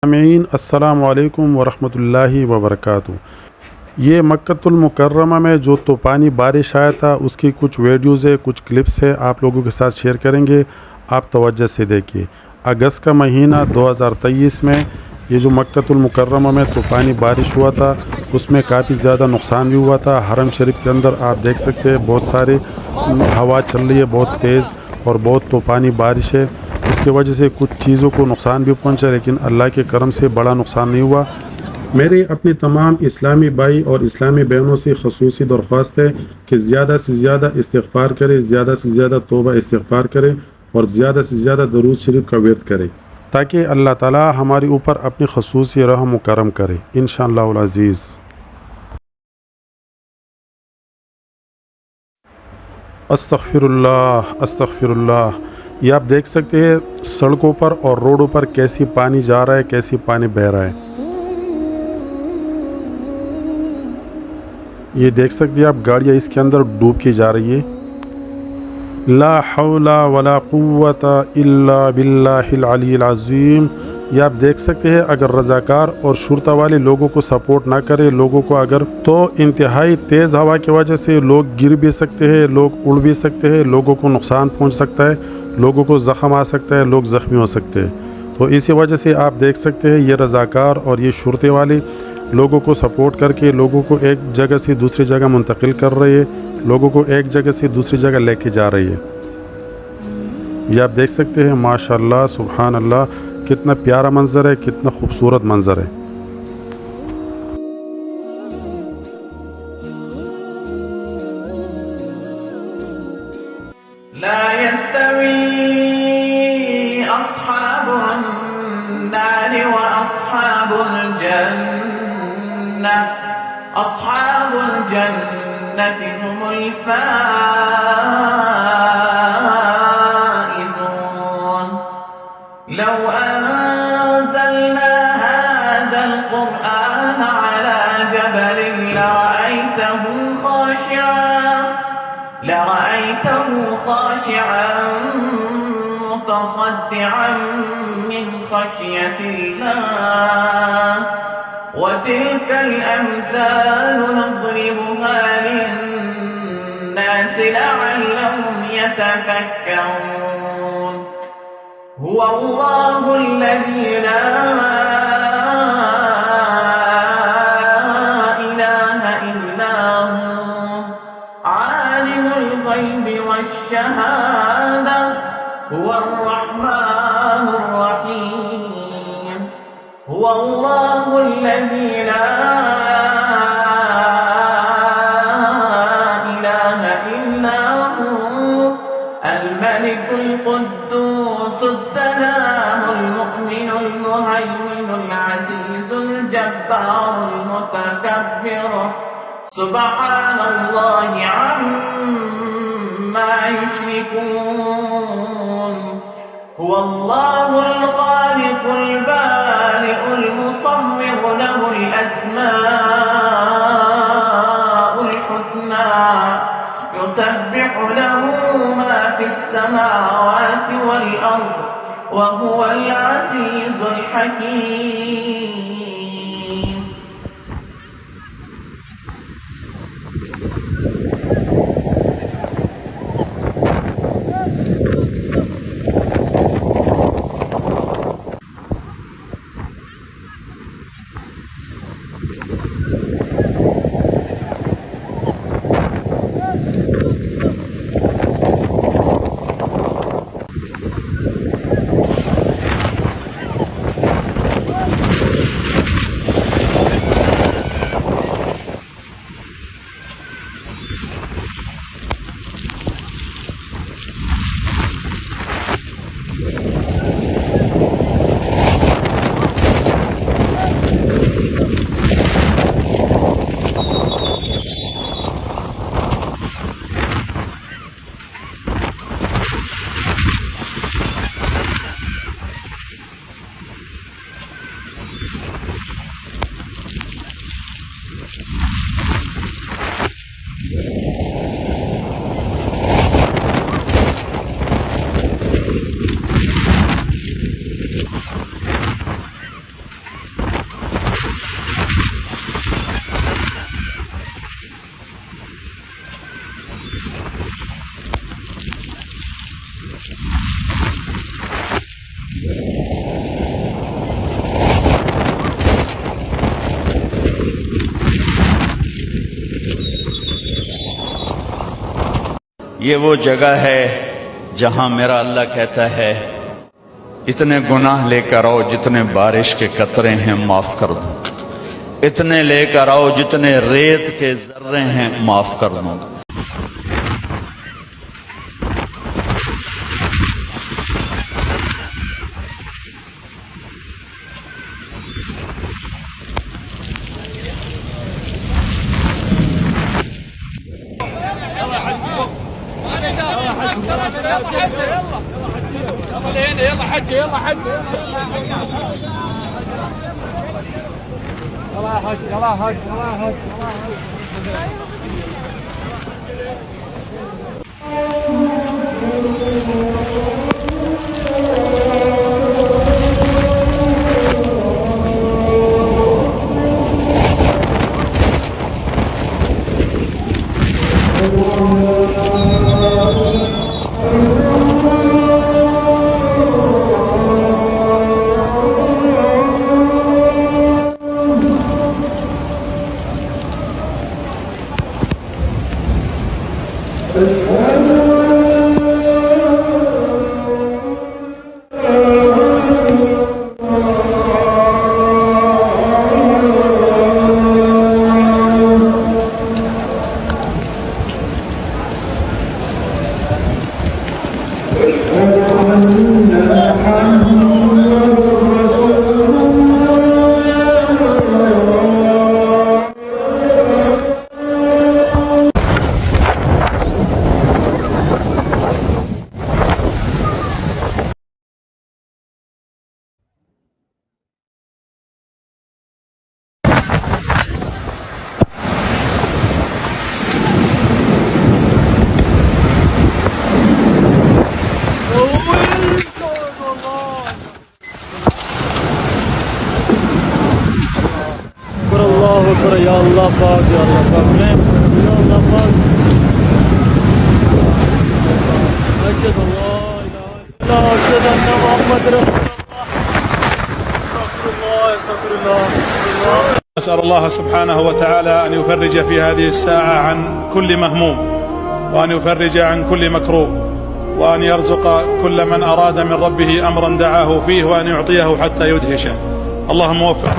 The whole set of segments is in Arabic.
سامعین السلام علیکم ورحمۃ اللہ وبرکاتہ۔ یہ مکۃ المکرمہ میں جو طوفانی بارش آیا تھا اس کی کچھ ویڈیوز ہے، کچھ کلپس ہے، آپ لوگوں کے ساتھ شیئر کریں گے، آپ توجہ سے دیکھیے۔ اگست کا مہینہ 2023 میں یہ جو مکۃ المکرمہ میں طوفانی بارش ہوا تھا اس میں کافی زیادہ نقصان بھی ہوا تھا۔ حرم شریف کے اندر آپ دیکھ سکتے ہیں بہت سارے ہوا چل رہی ہے، بہت تیز اور بہت طوفانی بارش ہے، اس کی وجہ سے کچھ چیزوں کو نقصان بھی پہنچا، لیکن اللہ کے کرم سے بڑا نقصان نہیں ہوا۔ میرے اپنے تمام اسلامی بھائی اور اسلامی بہنوں سے خصوصی درخواست ہے کہ زیادہ سے زیادہ استغفار کرے، زیادہ سے زیادہ توبہ استغفار کرے اور زیادہ سے زیادہ درود شریف کا ورد کرے تاکہ اللہ تعالی ہمارے اوپر اپنی خصوصی رحم و کرم کرے انشاءاللہ العزیز۔ استغفر اللہ استغفر اللہ۔ یہ آپ دیکھ سکتے ہیں سڑکوں پر اور روڈوں پر کیسی پانی جا رہا ہے، کیسی پانی بہہ رہا ہے۔ یہ دیکھ سکتے ہیں آپ گاڑیاں اس کے اندر ڈوب کے جا رہی ہے۔ لا حول ولا قوت الا باللہ العلی العظیم۔ یہ آپ دیکھ سکتے ہیں اگر رضاکار اور شرطہ والے لوگوں کو سپورٹ نہ کرے، لوگوں کو اگر، تو انتہائی تیز ہوا کی وجہ سے لوگ گر بھی سکتے ہیں، لوگ اڑ بھی سکتے ہیں، لوگوں کو نقصان پہنچ سکتا ہے، لوگوں کو زخم آ سکتا ہے، لوگ زخمی ہو سکتے ہیں۔ تو اسی وجہ سے آپ دیکھ سکتے ہیں یہ رضاکار اور یہ شرطے والے لوگوں کو سپورٹ کر کے لوگوں کو ایک جگہ سے دوسری جگہ منتقل کر رہے ہیں، لوگوں کو ایک جگہ سے دوسری جگہ لے کے جا رہی ہے۔ یہ آپ دیکھ سکتے ہیں ماشاءاللہ سبحان اللہ، کتنا پیارا منظر ہے، کتنا خوبصورت منظر ہے۔ لا يستوي أصحاب النار وأصحاب الجنة، أصحاب الجنة هم الفائزون۔ لو أنزلنا هذا القرآن على جبل لرأيته خاشعا متصدعا من خشية الله، وتلك الأمثال نضربها للناس لعلهم يتفكرون۔ هو الله الذي لا إله إلا هو، عالم الغيب والشهادة، هو الرحمن الرحيم۔ هو الله الذي لا إله إلا هو، الملك القدوس السلام المؤمن المهيمن العزيز الجبار المتكبر، سبحان الله عما يشركون۔ هو الله الخالق البارئ المصور، له الأسماء الحسنى، يسبح له ما في السماوات والأرض، وهو العزيز الحكيم۔ ये वो जगह है जहां मेरा अल्लाह कहता है इतने गुनाह लेकर आओ जितने बारिश के कतरे हैं माफ कर दूं, इतने लेकर आओ जितने रेत के जर्रे हैं माफ कर दूं। يلا حج يلا حج يلا حج يلا حج يلا حج يا الله पाक या अल्लाह पाक मैं या अल्लाह पाक अशहदु अल्ला इलाहा इल्लल्लाह अशहदु अन्ना मुहम्मद रसूलुल्लाह अस्तगफिरुल्लाह أسأل الله سبحانه وتعالى أن يفرج في هذه الساعة عن كل مهموم، وأن يفرج عن كل مكروب، وأن يرزق كل من أراد من ربه أمرا دعاه فيه، وأن يعطيه حتى يدهشه. اللهم وفق.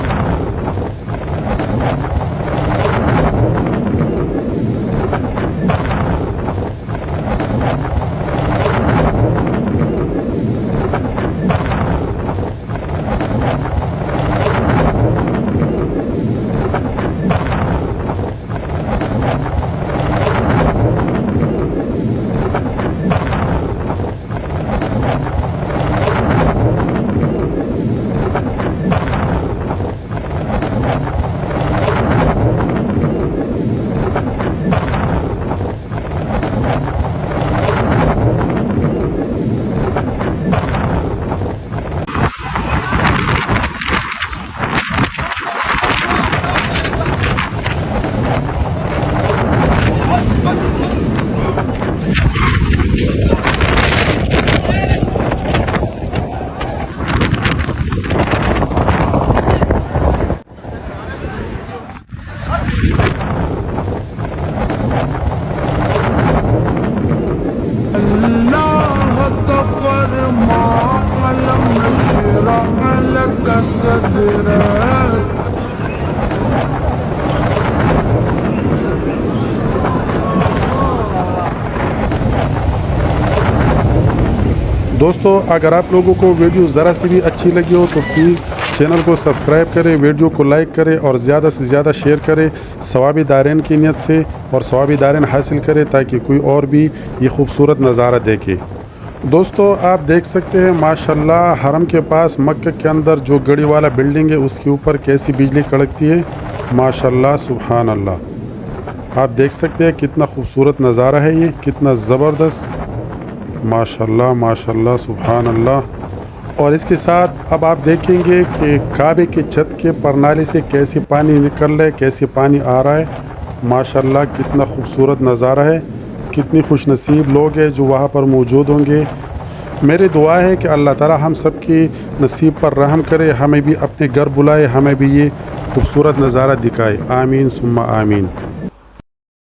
दोस्तों, अगर आप लोगों को वीडियो ज़रा सी भी अच्छी लगी हो तो प्लीज़ चैनल को सब्सक्राइब करें, वीडियो को लाइक करें और ज़्यादा से ज़्यादा शेयर करें सवाबी दारैन की नियत से, और सवाबी दारैन हासिल करें ताकि कोई और भी ये खूबसूरत नज़ारा देखे। दोस्तों, आप देख सकते हैं माशाल्लाह हरम के पास मक्का के अंदर जो गड़ी वाला बिल्डिंग है उसके ऊपर कैसी बिजली कड़कती है। माशाल्लाह सुभान अल्लाह, आप देख सकते हैं कितना खूबसूरत नज़ारा है ये, कितना ज़बरदस्त। माशाल्लाह माशाल्लाह सुभान अल्लाह। और इसके साथ अब आप देखेंगे कि काबे के छत के परनाले से कैसे पानी निकल रहा है, कैसे पानी आ रहा है। माशाल्लाह कितना खूबसूरत नज़ारा है, कितनी खुशनसीब लोग हैं जो वहाँ पर मौजूद होंगे। मेरी दुआ है कि अल्लाह ताला हम सब की नसीब पर रहम करे, हमें भी अपने घर बुलाए, हमें भी ये खूबसूरत नज़ारा दिखाए। आमीन सुम्मा आमीन।